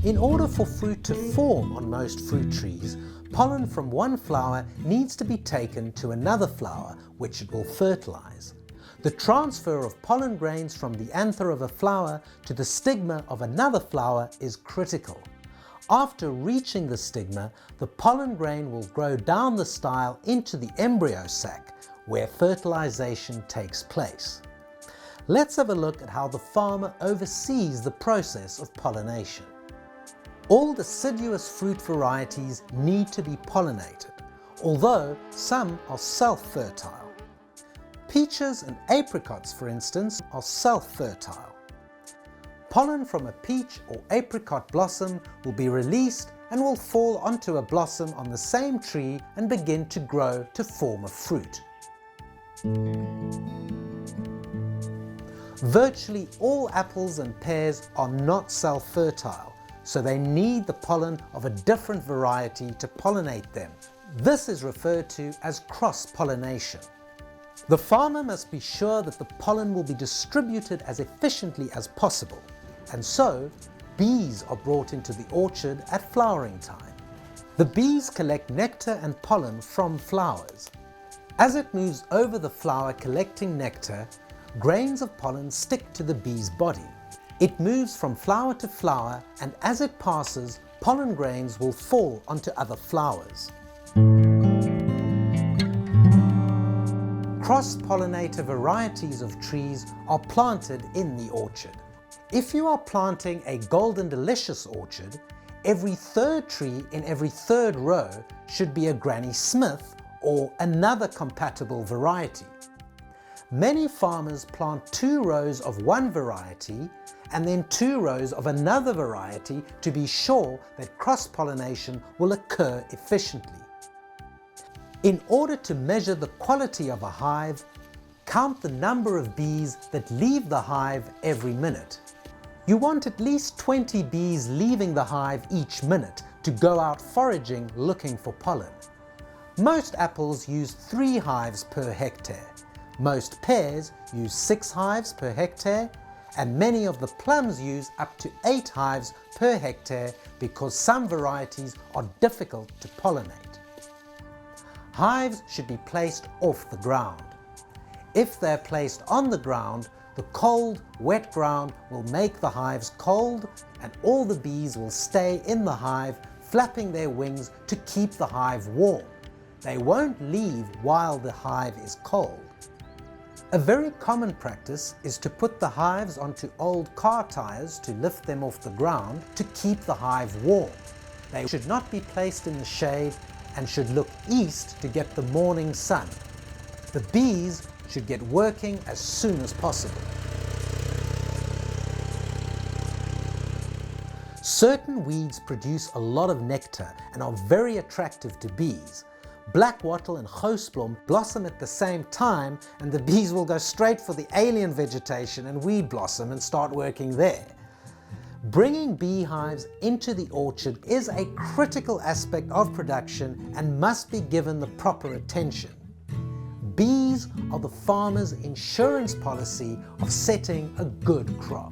In order for fruit to form on most fruit trees, pollen from one flower needs to be taken to another flower, which it will fertilize. The transfer of pollen grains from the anther of a flower to the stigma of another flower is critical. After reaching the stigma, the pollen grain will grow down the style into the embryo sac, where fertilization takes place. Let's have a look at how the farmer oversees the process of pollination. All deciduous fruit varieties need to be pollinated, although some are self-fertile. Peaches and apricots, for instance, are self-fertile. Pollen from a peach or apricot blossom will be released and will fall onto a blossom on the same tree and begin to grow to form a fruit. Virtually all apples and pears are not self-fertile, so they need the pollen of a different variety to pollinate them. This is referred to as cross-pollination. The farmer must be sure that the pollen will be distributed as efficiently as possible, and so bees are brought into the orchard at flowering time. The bees collect nectar and pollen from flowers. As it moves over the flower collecting nectar, grains of pollen stick to the bee's body. It moves from flower to flower, and as it passes, pollen grains will fall onto other flowers. Cross-pollinator varieties of trees are planted in the orchard. If you are planting a Golden Delicious orchard, every third tree in every third row should be a Granny Smith or another compatible variety. Many farmers plant 2 rows of one variety and then 2 rows of another variety to be sure that cross-pollination will occur efficiently. In order to measure the quality of a hive, count the number of bees that leave the hive every minute. You want at least 20 bees leaving the hive each minute to go out foraging looking for pollen. Most apples use 3 hives per hectare. Most pears use 6 hives per hectare, and many of the plums use up to 8 hives per hectare because some varieties are difficult to pollinate. Hives should be placed off the ground. If they're placed on the ground, the cold, wet ground will make the hives cold, and all the bees will stay in the hive, flapping their wings to keep the hive warm. They won't leave while the hive is cold. A very common practice is to put the hives onto old car tires to lift them off the ground to keep the hive warm. They should not be placed in the shade and should look east to get the morning sun. The bees should get working as soon as possible. Certain weeds produce a lot of nectar and are very attractive to bees. Black wattle and hoseblom blossom at the same time, and the bees will go straight for the alien vegetation and weed blossom and start working there. Bringing beehives into the orchard is a critical aspect of production and must be given the proper attention. Bees are the farmer's insurance policy of setting a good crop.